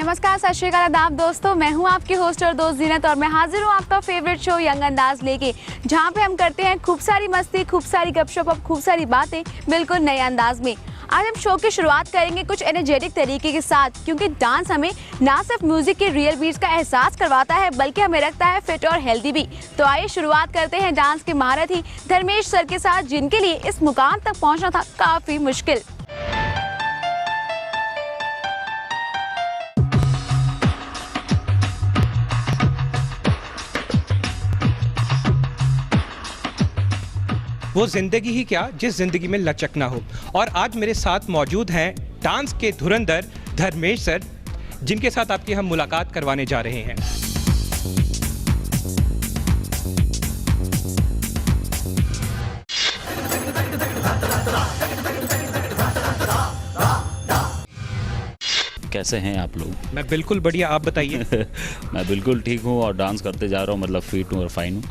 नमस्कार, सत श्री अकाल, आदाब दोस्तों। मैं हूं आपकी होस्ट और दोस्त जीनत और मैं हाजिर हूं आपका फेवरेट शो यंग अंदाज लेके, जहां पे हम करते हैं खूब सारी मस्ती, खूब सारी गपशप और खूब सारी बातें बिल्कुल नए अंदाज में। आज हम शो की शुरुआत करेंगे कुछ एनर्जेटिक तरीके के साथ, क्योंकि डांस हमें ना सिर्फ म्यूजिक के रियल बीट्स का एहसास करवाता है बल्कि हमें रखता है फिट और हेल्दी भी। तो आइए शुरुआत करते हैं डांस के महारथी धर्मेश सर के साथ, जिनके लिए इस मुकाम तक पहुंचना था काफी मुश्किल। वो जिंदगी ही क्या जिस जिंदगी में लचक ना हो। और आज मेरे साथ मौजूद हैं डांस के धुरंधर धर्मेश सर, जिनके साथ आपकी हम मुलाकात करवाने जा रहे हैं। कैसे हैं आप लोग? मैं बिल्कुल बढ़िया, आप बताइए। मैं बिल्कुल ठीक हूँ और डांस करते जा रहा हूँ, मतलब फिट हूँ और फाइन हूँ।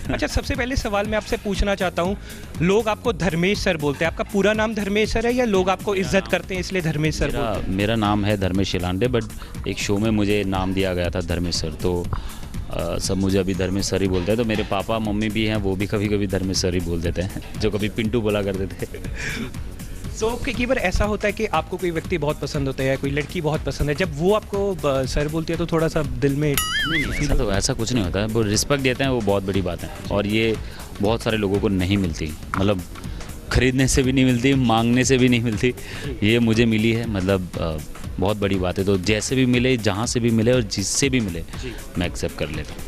अच्छा, सबसे पहले सवाल मैं आपसे पूछना चाहता हूँ, लोग आपको धर्मेश सर बोलते हैं, आपका पूरा नाम धर्मेश सर है या लोग आपको इज्जत करते हैं इसलिए धर्मेश सर बोलते हैं? मेरा नाम है धर्मेश शिलांडे, बट एक शो में मुझे नाम दिया गया था धर्मेश सर, तो सब मुझे अभी धर्मेश सर ही बोलते हैं। तो मेरे पापा मम्मी भी हैं, वो भी कभी कभी धर्मेश सर ही बोल देते हैं, जो कभी पिंटू बोला करते थे। तो कई बार ऐसा होता है कि आपको कोई व्यक्ति बहुत पसंद होता है या कोई लड़की बहुत पसंद है, जब वो आपको सर बोलती है तो थोड़ा सा दिल में ऐसा कुछ नहीं होता है। वो रिस्पेक्ट देते हैं, वो बहुत बड़ी बात है और ये बहुत सारे लोगों को नहीं मिलती, मतलब खरीदने से भी नहीं मिलती, मांगने से भी नहीं मिलती, ये मुझे मिली है, मतलब बहुत बड़ी बात है। तो जैसे भी मिले, जहाँ से भी मिले और जिससे भी मिले, मैं एक्सेप्ट कर लेता हूँ।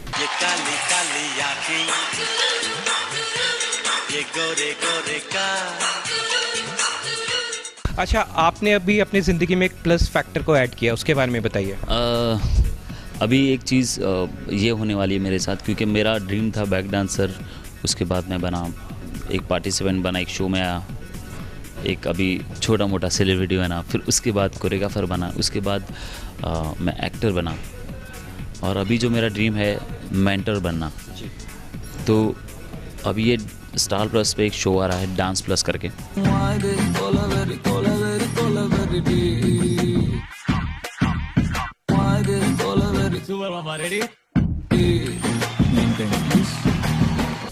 अच्छा, आपने अभी अपनी ज़िंदगी में एक प्लस फैक्टर को ऐड किया, उसके बारे में बताइए। अभी एक चीज़ ये होने वाली है मेरे साथ, क्योंकि मेरा ड्रीम था बैक डांसर, उसके बाद मैं बना एक पार्टिसिपेंट बना, एक शो में आया, एक अभी छोटा मोटा सेलिब्रिटी बना, फिर उसके बाद कोरियोग्राफर बना, उसके बाद मैं एक्टर बना और अभी जो मेरा ड्रीम है मेंटर बनना। तो अभी ये स्टार प्लस पे एक शो आ रहा है डांस प्लस करके।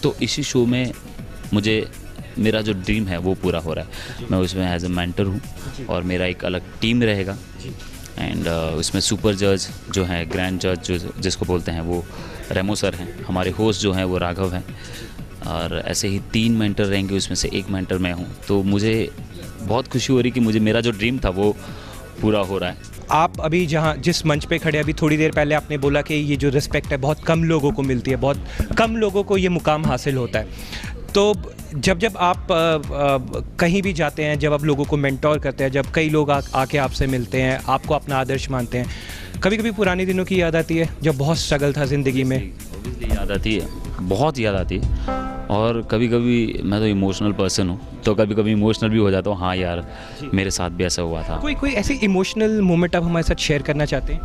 तो इसी शो में मुझे मेरा जो ड्रीम है वो पूरा हो रहा है। मैं उसमें एज ए मेंटर हूँ और मेरा एक अलग टीम रहेगा एंड उसमें सुपर जज जो है, ग्रैंड जज जो जिसको बोलते हैं, वो रेमो सर हैं। हमारे होस्ट जो हैं वो राघव हैं और ऐसे ही 3 मेंटर रहेंगे, उसमें से एक मेंटर मैं हूँ। तो मुझे बहुत खुशी हो रही कि मुझे मेरा जो ड्रीम था वो पूरा हो रहा है। आप अभी जिस मंच पे खड़े, अभी थोड़ी देर पहले आपने बोला कि ये जो रिस्पेक्ट है बहुत कम लोगों को मिलती है, बहुत कम लोगों को ये मुकाम हासिल होता है। तो जब आप कहीं भी जाते हैं, जब आप लोगों को मेंटोर करते हैं, जब कई लोग आके आपसे मिलते हैं, आपको अपना आदर्श मानते हैं, कभी कभी पुराने दिनों की याद आती है जब बहुत स्ट्रगल था ज़िंदगी में? ऑब्वियसली याद आती है, बहुत याद आती है। और कभी कभी मैं तो इमोशनल पर्सन हूँ, तो कभी कभी इमोशनल भी हो जाता हूँ। हाँ यार, मेरे साथ भी ऐसा हुआ था। कोई ऐसी इमोशनल मोमेंट आप हमारे साथ शेयर करना चाहते हैं?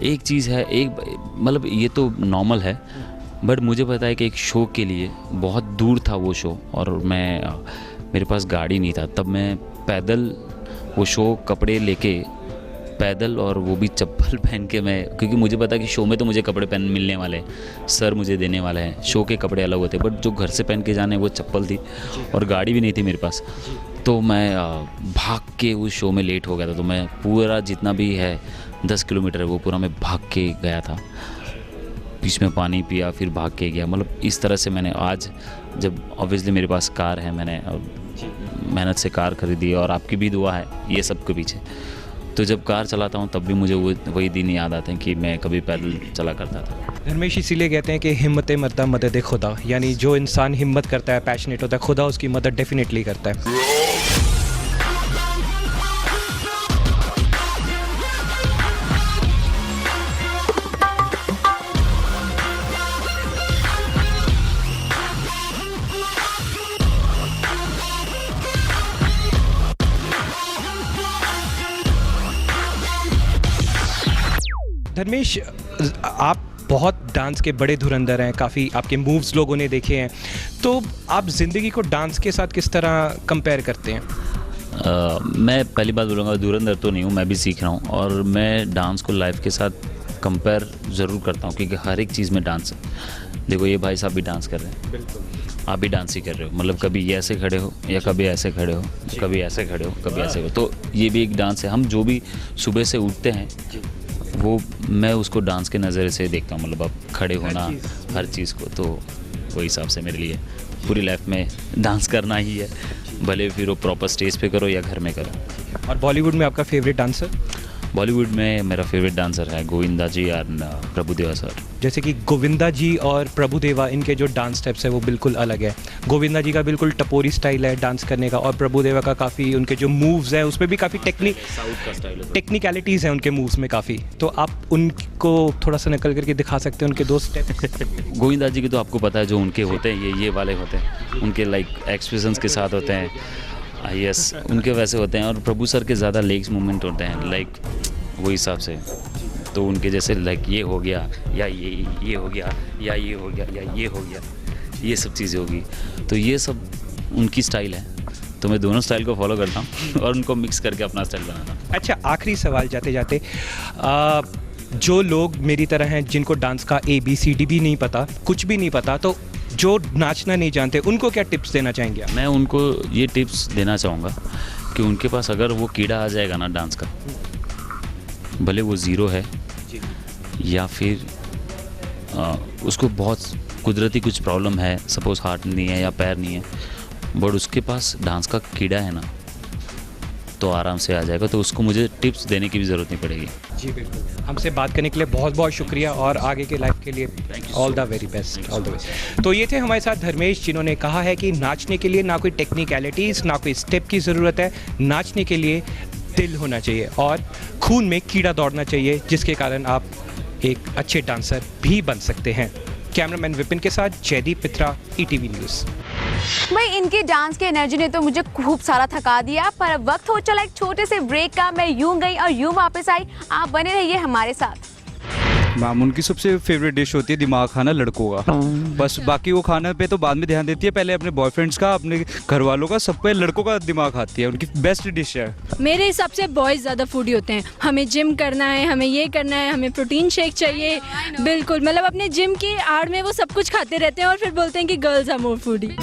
एक चीज़ है, एक मतलब ये तो नॉर्मल है, बट मुझे पता है कि एक शो के लिए बहुत दूर था वो शो और मेरे पास गाड़ी नहीं था, तब मैं पैदल वो शो कपड़े लेके पैदल, और वो भी चप्पल पहन के, मैं क्योंकि मुझे पता है कि शो में तो मुझे कपड़े पहन मिलने वाले हैं, सर मुझे देने वाले हैं, शो के कपड़े अलग होते हैं, बट जो घर से पहन के जाने वो चप्पल थी और गाड़ी भी नहीं थी मेरे पास। तो मैं भाग के उस शो में लेट हो गया था। तो मैं पूरा जितना भी है 10 किलोमीटर है वो पूरा मैं भाग के गया था, बीच में पानी पिया, फिर भाग के गया। मतलब इस तरह से मैंने आज, जब ऑब्वियसली मेरे पास कार है, मैंने मेहनत से कार खरीदी और आपकी भी दुआ है ये सब के पीछे, तो जब कार चलाता हूँ तब भी मुझे वही दिन याद आते हैं कि मैं कभी पैदल चला करता था। धर्मेश, इसीलिए कहते हैं कि हिम्मत मर्दा मदद खुदा, यानी जो इंसान हिम्मत करता है, पैशनेट होता है, खुदा उसकी मदद डेफिनेटली करता है। धर्मेश, आप बहुत डांस के बड़े धुरंधर हैं, काफ़ी आपके मूव्स लोगों ने देखे हैं, तो आप ज़िंदगी को डांस के साथ किस तरह कंपेयर करते हैं? मैं पहली बात बोलूँगा, धुरंधर तो नहीं हूँ, मैं भी सीख रहा हूँ और मैं डांस को लाइफ के साथ कंपेयर ज़रूर करता हूँ, क्योंकि हर एक चीज़ में डांस है। देखो ये भाई साहब भी डांस कर रहे हैं, बिल्कुल आप भी डांस ही कर रहे हो, मतलब कभी ये ऐसे खड़े हो या कभी ऐसे खड़े हो, कभी ऐसे खड़े हो, कभी ऐसे हो, तो ये भी एक डांस है। हम जो भी सुबह से उठते हैं वो मैं उसको डांस के नज़र से देखता हूँ, मतलब अब खड़े होना हर चीज़ को, तो वही हिसाब से मेरे लिए पूरी लाइफ में डांस करना ही है, भले फिर वो प्रॉपर स्टेज पे करो या घर में करो। और बॉलीवुड में आपका फेवरेट डांसर? बॉलीवुड में मेरा फेवरेट डांसर है गोविंदा जी और प्रभुदेवा सर। जैसे कि गोविंदा जी और प्रभुदेवा, इनके जो डांस स्टेप्स है वो बिल्कुल अलग है। गोविंदा जी का बिल्कुल टपोरी स्टाइल है डांस करने का, और प्रभुदेवा का काफ़ी, उनके जो मूव्स हैं उसमें भी काफ़ी साउथ का स्टाइल है, टेक्निकलिटीज़ हैं उनके मूव्स में काफ़ी, तो आप उनको थोड़ा सा नकल करके दिखा सकते हैं उनके दो स्टेप? गोविंदा जी के तो आपको पता है जो उनके होते हैं, ये वाले होते हैं, उनके लाइक एक्सप्रेशंस के साथ होते हैं, यस उनके वैसे होते हैं। और प्रभु सर के ज़्यादा लेग्स मूवमेंट होते हैं, लाइक वही हिसाब से, तो उनके जैसे लाइक ये हो गया या ये हो गया या ये हो गया या ये हो गया, ये सब चीज़ें होगी, तो ये सब उनकी स्टाइल है, तो मैं दोनों स्टाइल को फॉलो करता हूँ और उनको मिक्स करके अपना स्टाइल बनाता हूँ। अच्छा, आखिरी सवाल जाते जाते, जो लोग मेरी तरह हैं जिनको डांस का ABCD भी नहीं पता, कुछ भी नहीं पता, तो जो नाचना नहीं जानते उनको क्या टिप्स देना चाहेंगे आप? मैं उनको ये टिप्स देना चाहूँगा कि उनके पास अगर वो कीड़ा आ जाएगा ना डांस का, भले वो ज़ीरो है या फिर उसको बहुत कुदरती कुछ प्रॉब्लम है, सपोज़ हार्ट नहीं है या पैर नहीं है, बट उसके पास डांस का कीड़ा है ना, तो आराम से आ जाएगा, तो उसको मुझे टिप्स देने की भी ज़रूरत नहीं पड़ेगी। जी बिल्कुल, हमसे बात करने के लिए बहुत बहुत शुक्रिया, और आगे के लाइफ के लिए all the very best, all the best. तो ये थे हमारे साथ धर्मेश, जिन्होंने कहा है कि नाचने के लिए ना कोई टेक्निकलिटीज़ ना कोई स्टेप की ज़रूरत है, नाचने के लिए दिल होना चाहिए और खून में कीड़ा दौड़ना चाहिए, जिसके कारण आप एक अच्छे डांसर भी बन सकते हैं। कैमरामैन विपिन के साथ जयदीप पित्रा, ETV न्यूज़। भाई इनकी डांस की एनर्जी ने तो मुझे खूब सारा थका दिया, पर अब वक्त हो चला एक छोटे से ब्रेक का। मैं यूं गई और यूं वापस आई, आप बने रहिए हमारे साथ। मैम उनकी सबसे फेवरेट डिश होती है दिमाग खाना लड़कों का, बस बाकी वो खाने पे तो बाद में ध्यान देती है, पहले अपने बॉयफ्रेंड्स का, अपने घर वालों का, सब पे लड़कों का दिमाग खाती है, उनकी बेस्ट डिश है। मेरे हिसाब से बॉयज़ ज़्यादा फूडी होते हैं, हमें जिम करना है, हमें ये करना है, हमें प्रोटीन शेक चाहिए, बिल्कुल मतलब अपने जिम की आड़ में वो सब कुछ खाते रहते हैं और फिर बोलते हैं कि गर्ल्स आर मोर फूडी।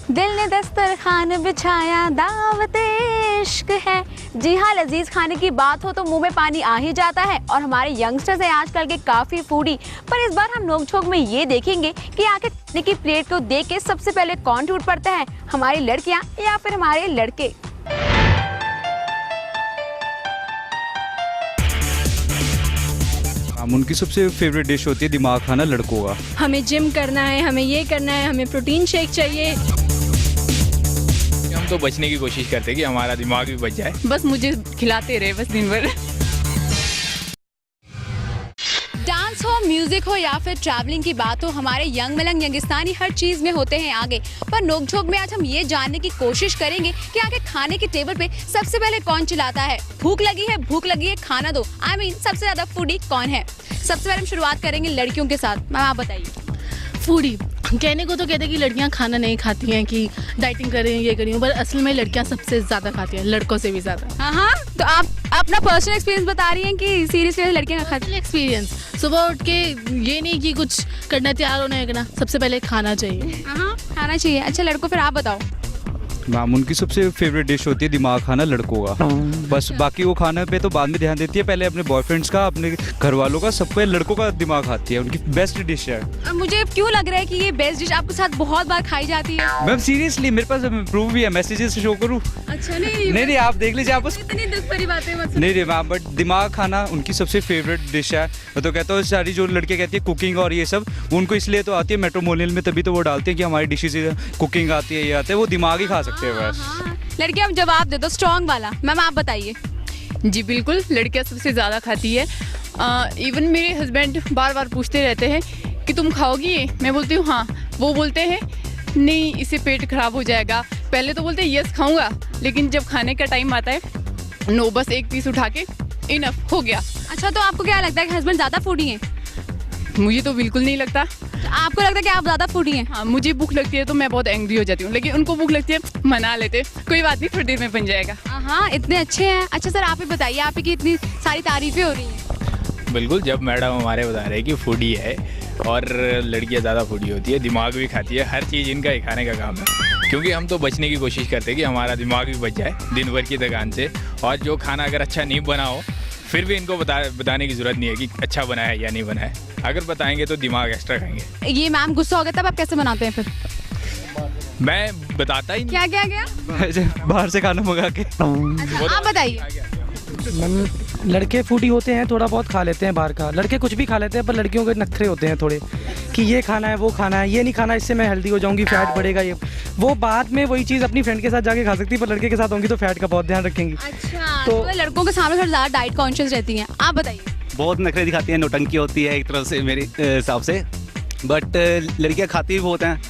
दिल ने दस्तरखान बिछाया, दावत इश्क है। जी हाँ, लजीज खाने की बात हो तो मुंह में पानी आ ही जाता है, और हमारे यंगस्टर्स हैं आजकल के काफ़ी फूडी। पर इस बार हम नोक झोंक में ये देखेंगे कि आखिर खाने की प्लेट को देख के सबसे पहले कौन टूट पड़ता है, हमारी लड़कियाँ या फिर हमारे लड़के। मैम उनकी सबसे फेवरेट डिश होती है दिमाग खाना लड़कों का। हमें जिम करना है, हमें ये करना है, हमें प्रोटीन शेक चाहिए। हम तो बचने की कोशिश करते हैं कि हमारा दिमाग भी बच जाए, बस मुझे खिलाते रहे बस दिन भर। डांस हो, म्यूजिक हो या फिर ट्रैवलिंग की बात हो, हमारे यंग मलंग यंगिस्तानी हर चीज में होते हैं आगे। पर नोकझोंक में आज हम ये जानने की कोशिश करेंगे कि आगे खाने के टेबल पे सबसे पहले कौन चिल्लाता है, भूख लगी है खाना दो। I mean, सबसे ज्यादा फूडी कौन है? सबसे पहले हम शुरुआत करेंगे लड़कियों के साथ। मैम आप बताइए। फूडी कहने को तो कहते हैं कि लड़कियां खाना नहीं खाती हैं, कि डाइटिंग कर रही हैं, ये कर रही हैं, पर असल में लड़कियां सबसे ज़्यादा खाती हैं, लड़कों से भी ज़्यादा। हाँ, तो आप अपना पर्सनल एक्सपीरियंस बता रही हैं कि सीरियसली लड़कियां खाती हैं? एक्सपीरियंस, सुबह उठ के ये नहीं कि कुछ करना, तैयार होना करना, सबसे पहले खाना चाहिए। हाँ, खाना चाहिए। अच्छा लड़कों, फिर आप बताओ। मैम उनकी सबसे फेवरेट डिश होती है दिमाग खाना लड़कों का, बस बाकी वो खाने पे तो बाद में ध्यान देती है, पहले अपने बॉयफ्रेंड्स का, अपने घर वालों का, सब पे लड़कों का दिमाग खाती है, उनकी बेस्ट डिश है। मुझे क्यों लग रहा है कि ये बेस्ट डिश आपके साथ बहुत बार खाई जाती है? मैम सीरियसली मेरे पास प्रूफ भी है, मैसेजेस शो करूँ? अच्छा नहीं आप देख लीजिए, आप इतनी दुख भरी बातें मत। नहीं मैम, बट दिमाग खाना उनकी सबसे फेवरेट डिश है। मैं तो कहता हूँ सारी जो लड़के कहती है कुकिंग और ये सब, उनको इसलिए तो आती है मेट्रोमोनियल में, तभी तो वो डालते हैं कि हमारी डिशेज कुकिंग आती है, ये आते हैं, वो दिमाग ही खा सकते हैं बस। लड़कियां जवाब दे दो स्ट्रॉन्ग वाला। मैम आप बताइए। जी बिल्कुल, लड़कियां सबसे ज़्यादा खाती है। इवन मेरे हस्बैंड बार बार पूछते रहते हैं कि तुम खाओगी ये? मैं बोलती हूँ हाँ। वो बोलते हैं नहीं, इससे पेट खराब हो जाएगा, पहले तो बोलते हैं यस खाऊंगा, लेकिन जब खाने का टाइम आता है नो, बस एक पीस उठा के इनफ हो गया। अच्छा, तो आपको क्या लगता है कि हस्बैंड ज़्यादा फूडी हैं? मुझे तो बिल्कुल नहीं लगता। तो आपको लगता है कि आप ज़्यादा फूडी हैं? हाँ, मुझे भूख लगती है तो मैं बहुत एंग्री हो जाती हूँ, लेकिन उनको भूख लगती है, मना लेते, कोई बात नहीं, थोड़ी देर में बन जाएगा। हाँ, इतने अच्छे हैं। अच्छा सर, आप ही बताइए, आप ही की इतनी सारी तारीफें हो रही हैं। बिल्कुल, जब मैडम हमारे बता रहे हैं कि फूडी है और लड़कियां ज़्यादा फूडी होती है, दिमाग भी खाती है, हर चीज़ इनका ही खाने का काम है। क्योंकि हम तो बचने की कोशिश करते हैं कि हमारा दिमाग भी बच जाए दिन भर की थकान से, और जो खाना अगर अच्छा नहीं बना हो फिर भी इनको बताने की ज़रूरत नहीं है कि अच्छा बना है या नहीं बना है। अगर बताएंगे तो दिमाग एक्स्ट्रा खाएंगे। ये मैम गुस्सा हो गया तब आप कैसे बनाते हैं फिर? मैं बताता ही नहीं। क्या क्या क्या? बाहर से खाना मंगा के। अच्छा, आप बताइए। मैम, लड़के फूडी होते हैं, थोड़ा बहुत खा लेते हैं बाहर का, लड़के कुछ भी खा लेते हैं, पर लड़कियों के नखरे होते हैं थोड़े कि ये खाना है, वो खाना है, ये नहीं खाना, इससे मैं हेल्दी हो जाऊंगी, फैट बढ़ेगा। ये वो बाद में वही चीज़ अपनी फ्रेंड के साथ जाके खा सकती है, पर लड़के के साथ होंगी तो फैट का बहुत ध्यान रखेंगी। अच्छा, तो लड़कों के सामने थोड़ा ज़्यादा डाइट कॉन्शियस रहती हैं। आप बताइए। बहुत नखरे दिखाती हैं, नौटंकी होती है एक तरफ से मेरे हिसाब से, बट लड़कियां खाती भी बहुत हैं,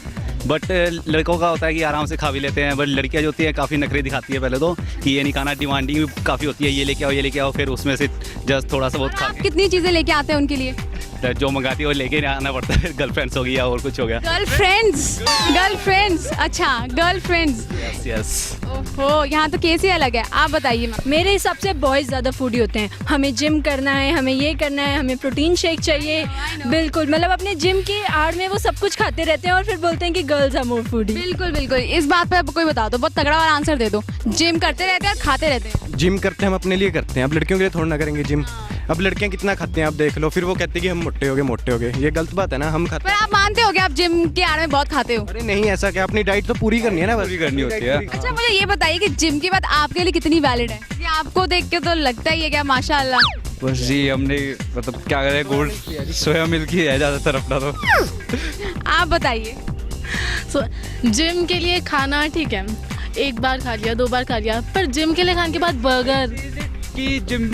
बट लड़कों का होता है कि आराम से खा भी लेते हैं, बट लड़कियां जो होती हैं काफ़ी नखरे दिखाती है पहले तो, कि ये नहीं खाना, डिमांडिंग भी काफ़ी होती है, ये लेके आओ, फिर उसमें से जस्ट थोड़ा सा बहुत खा आप कितनी चीज़ें लेके आते हैं उनके लिए? के जो मंगाती है वो लेके आना पड़ता है। गर्लफ्रेंड्स हो गई या और कुछ हो गया। गर्लफ्रेंड्स, अच्छा गर्लफ्रेंड्स। यस। ओहो, यहाँ तो केस ही अलग है। आप बताइए मैम। मेरे हिसाब से बॉयज़ ज़्यादा फूडी होते हैं। हमें जिम करना है, हमें ये करना है, हमें प्रोटीन शेक चाहिए, बिल्कुल, मतलब अपने जिम की आड़ में वो सब कुछ खाते रहते हैं और फिर बोलते हैं कि गर्ल्स आर मोर फूडी। बिल्कुल बिल्कुल, इस बात पे कोई बता दो, बहुत तगड़ा वाला आंसर दे दो। जिम करते रहते हैं और खाते रहते हैं। जिम करते हैं हम अपने लिए करते हैं, अब लड़कियों के लिए थोड़ा ना करेंगे जिम। अब लड़कियां कितना खाती हैं आप देख लो, फिर वो कहती है कि हम मोटे हो गए, ये गलत बात है ना। हम खाते पर आप मानते हो कि आप जिम के आड़ में बहुत खाते हो? अरे नहीं, ऐसा क्या, अपनी डाइट तो पूरी करनी है ना, पूरी करनी होती है। अच्छा, मुझे ये बताइए कि जिम की बात आपके लिए कितनी वैलिड है? कि आपको देख के तो लगता ही है क्या माशाल्लाह। बस जी, हमने मतलब क्या करें, गोल्ड सोया मिल्क ही है ज़्यादातर अपना तो। आप बताइए। जिम के लिए खाना ठीक है, एक बार खा लिया, 2 बार खा लिया, पर जिम के लिए खाने के बाद बर्गर कि जिम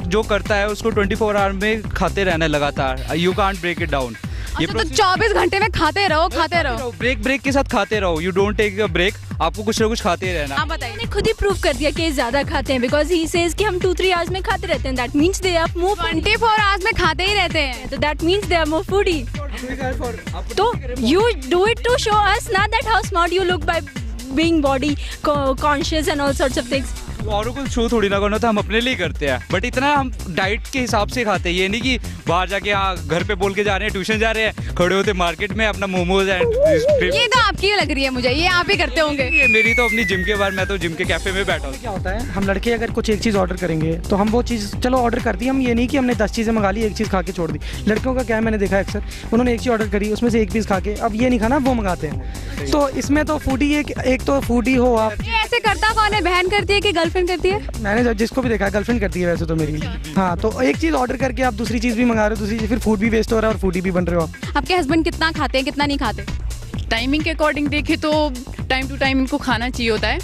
जो करता है उसको 24 आवर में खाते रहना है लगातार, you can't break it down. अच्छा, तो 24 घंटे में खाते रहो। ब्रेक के साथ खाते रहो, you don't take a break, आपको कुछ ना कुछ खाते ही रहना। आप बताइए। मैंने खुद ही प्रूव कर दिया कि ये ज़्यादा खाते हैं, बिकॉज ही सेज कि हम 2-3 आवर्स में खाते रहते हैं, that means they are more 24 hours में खाते ही रहते हैं, तो that means they are more foodie. तो you do it to show us ना that how smart you look by being body conscious and all sorts of things. औरों को शो थोड़ी ना करना, तो हम अपने लिए करते हैं, बट इतना हम डाइट के हिसाब से खाते हैं। ये नहीं कि बाहर जाके घर पे बोल के जा रहे हैं, ट्यूशन जा रहे हैं, खड़े होते मार्केट में अपना मोमोज एंड ये तो आपकी लग रही है मुझे, ये आप ही करते होंगे। ये मेरी तो अपनी जिम के बाद, मैं तो जिम के कैफे में बैठा हूँ। क्या होता है, हम लड़के अगर कुछ एक चीज़ ऑर्डर करेंगे तो हम वो चीज़ चलो ऑर्डर कर दी, हम ये नहीं कि हमने 10 चीज़ें मंगा ली, एक चीज़ खा के छोड़ दी। लड़कियों का क्या है, मैंने देखा अक्सर, उन्होंने एक चीज़ ऑर्डर करी, उसमें से एक पीस खा के अब ये नहीं खाना, वो मंगाते हैं। तो इसमें तो फूडी एक तो फूडी हो आप। ये ऐसे करता कौन है? बहन करती है कि गर्लफ्रेंड करती है? मैंने जिसको भी देखा गर्लफ्रेंड करती है वैसे तो मेरी। हाँ, तो एक चीज़ ऑर्डर करके आप दूसरी चीज़ भी मंगा रहे हो, दूसरी चीज़, फिर फूड भी वेस्ट हो रहा है और फूडी भी बन रहे हो आप। आपके हस्बैंड कितना खाते हैं, कितना नहीं खाते? टाइमिंग के अकॉर्डिंग देखें तो टाइम टू टाइम इनको खाना चाहिए होता है,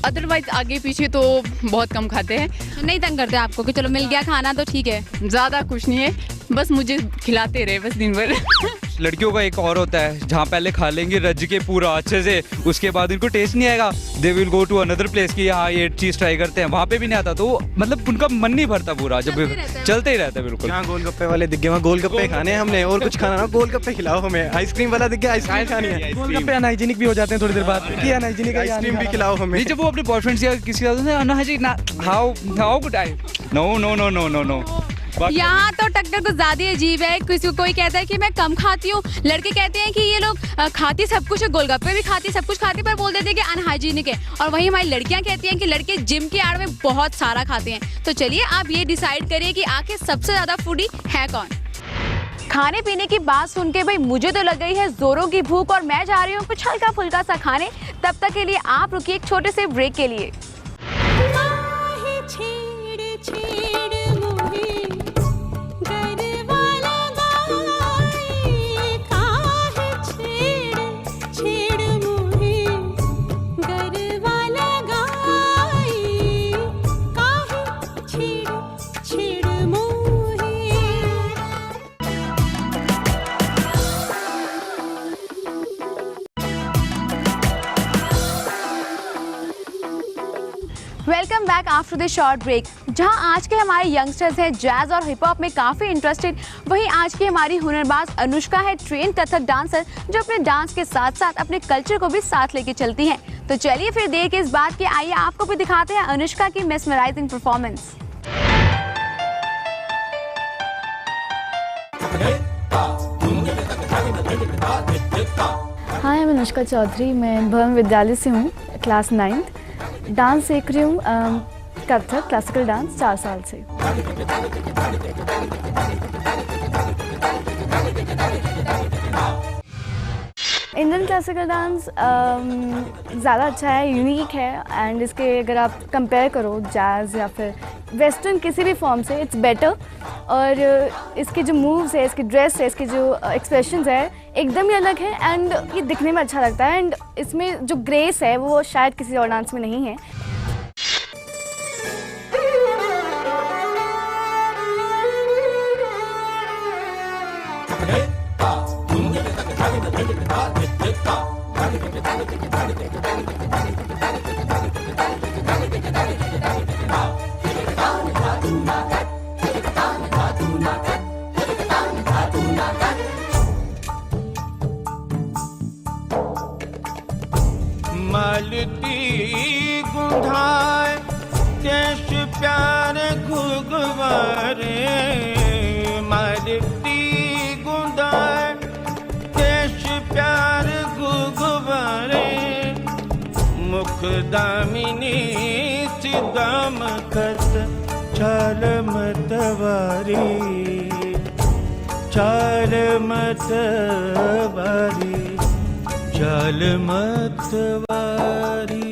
अदरवाइज आगे पीछे तो बहुत कम खाते हैं। नहीं तंग करते आपको कि चलो मिल गया खाना तो ठीक है? ज़्यादा कुछ नहीं है, बस मुझे खिलाते रहे बस दिन भर। लड़कियों का एक और होता है, जहाँ पहले खा लेंगे रज के पूरा अच्छे से, उसके बाद इनको टेस्ट नहीं आएगा, they will go to another place कि हाँ ये चीज़ ट्राई करते हैं, वहाँ पे भी नहीं आता, तो मतलब उनका मन नहीं भरता पूरा, जब चलते ही रहता है। बिल्कुल, यहाँ गोलगप्पे वाले दिख गए, वहाँ गोलगप्पे खाने हैं हमने, और कुछ खाना ना, गोलगप्पे खिलाओ हमें। आइसक्रीम वाला दिख गया, आइसक्रीम खानी है। गोलगप्पे अनहाइजीनिक भी हो जाते हैं थोड़ी देर बाद, कि अनहाइजीनिक आइसक्रीम भी खिलाओ हमें। नहीं, जब वो अपने बॉयफ्रेंड्स या किसी how good I, no no no no no no. यहाँ तो टक्कर कुछ ज्यादा ही अजीब है। किसी को कोई कहता है कि मैं कम खाती हूँ, लड़के कहते हैं कि ये लोग खाती सब कुछ है, गोलगप्पे भी खाती, सब कुछ खाती, पर बोल देते हैं कि अनहाइजीनिक है। और वहीं हमारी लड़कियाँ कहती हैं कि लड़के जिम की आड़ में बहुत सारा खाते हैं। तो चलिए आप ये डिसाइड करिए कि आखिर सबसे ज्यादा फूडी है कौन। खाने पीने की बात सुन के भाई मुझे तो लग गई है जोरों की भूख, और मैं जा रही हूँ कुछ हल्का फुल्का सा खाने। तब तक के लिए आप रुकिए एक छोटे से ब्रेक के लिए। Welcome back after the short break. जहां आज के हमारे यंगस्टर्स हैं जैज और हिप हॉप में काफ़ी इंटरेस्टेड, वहीं आज की हमारी हुनरबाज अनुष्का है ट्रेन कथक डांसर जो अपने डांस के साथ साथ अपने कल्चर को भी साथ लेके चलती हैं। तो चलिए फिर देर के इस बात के आइए आपको भी दिखाते हैं अनुष्का की मेस्मराइजिंग परफॉर्मेंस। हाय, मैं अनुष्का चौधरी, मैं भवन विद्यालय से हूँ, क्लास 9th। डांस सीख रही हूँ कथक क्लासिकल डांस 4 साल से। इंडियन क्लासिकल डांस ज़्यादा अच्छा है, यूनिक है एंड इसके अगर आप कंपेयर करो जैज़ या फिर वेस्टर्न किसी भी फॉर्म से इट्स बेटर। और इसके जो मूव्स है, इसकी ड्रेस है, इसके जो एक्सप्रेशंस है एकदम ही अलग है एंड ये दिखने में अच्छा लगता है एंड इसमें जो ग्रेस है वो शायद किसी और डांस में नहीं है। मालती गुंधाय देश प्यार घुगवारे, मालती गुंधाय देश प्यार घुगवारे, मुख दामिनी सिदाम कत चाल मतवारी, चाल मतवारी, चाल मतवारी।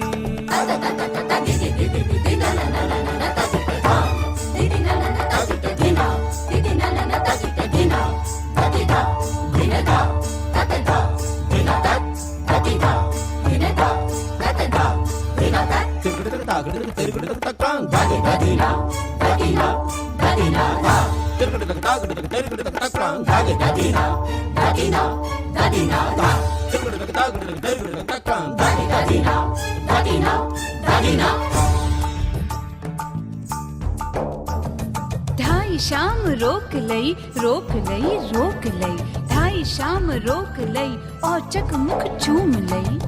ढाई शाम रोक लई, रोक लई, रोक लई, ढाई शाम रोक लई और चक मुख चूम लई,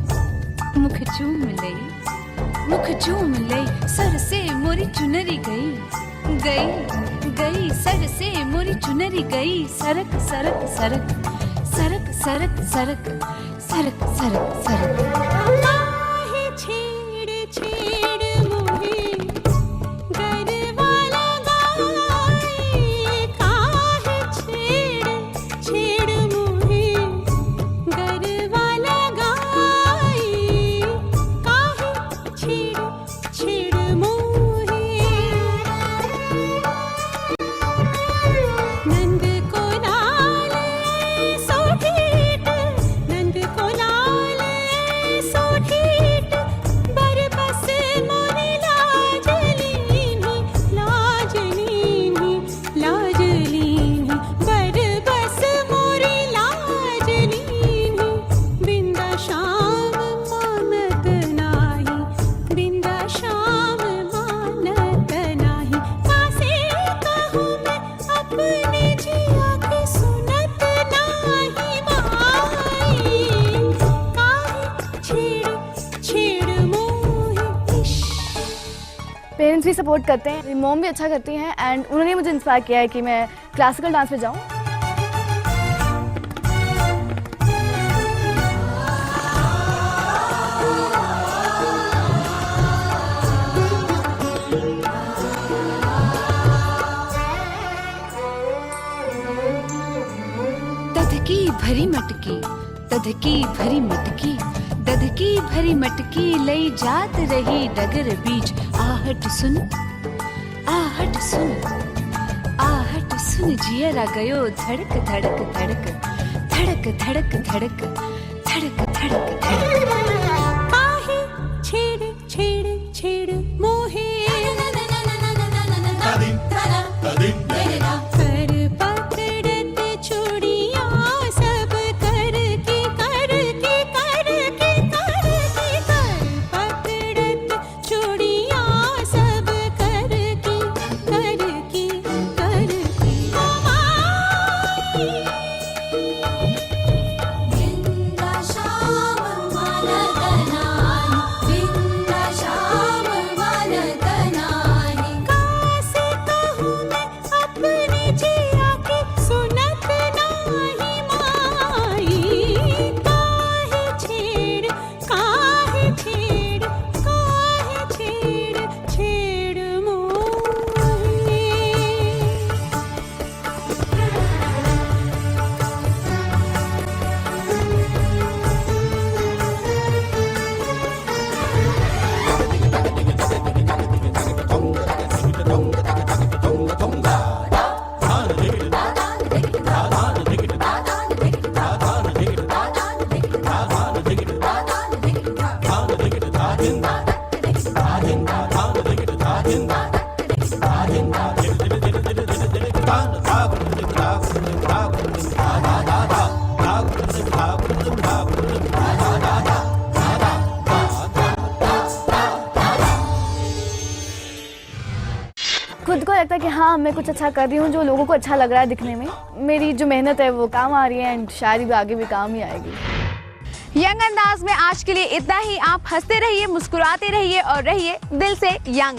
मुख चूम लई, मुख चूम लई, सर से मोरी चुनरी गई, गई गई, सर से मोरी चुनरी गई, सरक सरक सरक, सरक सरक सरक, सरक सरक सरक। पेरेंट्स भी सपोर्ट करते हैं, मेरी मॉम भी अच्छा करती हैं एंड उन्होंने मुझे इंस्पायर किया है कि मैं क्लासिकल डांस में जाऊँ। दधकी भरी मटकी, दधकी भरी मटकी, दधकी भरी मटकी लई जात रही डगर बीच, आहट सुन, आहट सुन, आहट सुन, जियरा गयो धड़क धड़क धड़क, धड़क धड़क धड़क, धड़क धड़क धड़क। आहे छेड़ छेड़ छेड़ मोहे, कर पकड़त चूड़ियां सब कर की कर की कर की कर की, कर पकड़त चूड़ियां सब खुद को लगता है कि हाँ मैं कुछ अच्छा कर रही हूँ जो लोगों को अच्छा लग रहा है दिखने में, मेरी जो मेहनत है वो काम आ रही है एंड शायद भी आगे भी काम ही आएगी। यंग अंदाज में आज के लिए इतना ही। आप हंसते रहिए, मुस्कुराते रहिए और रहिए दिल से यंग।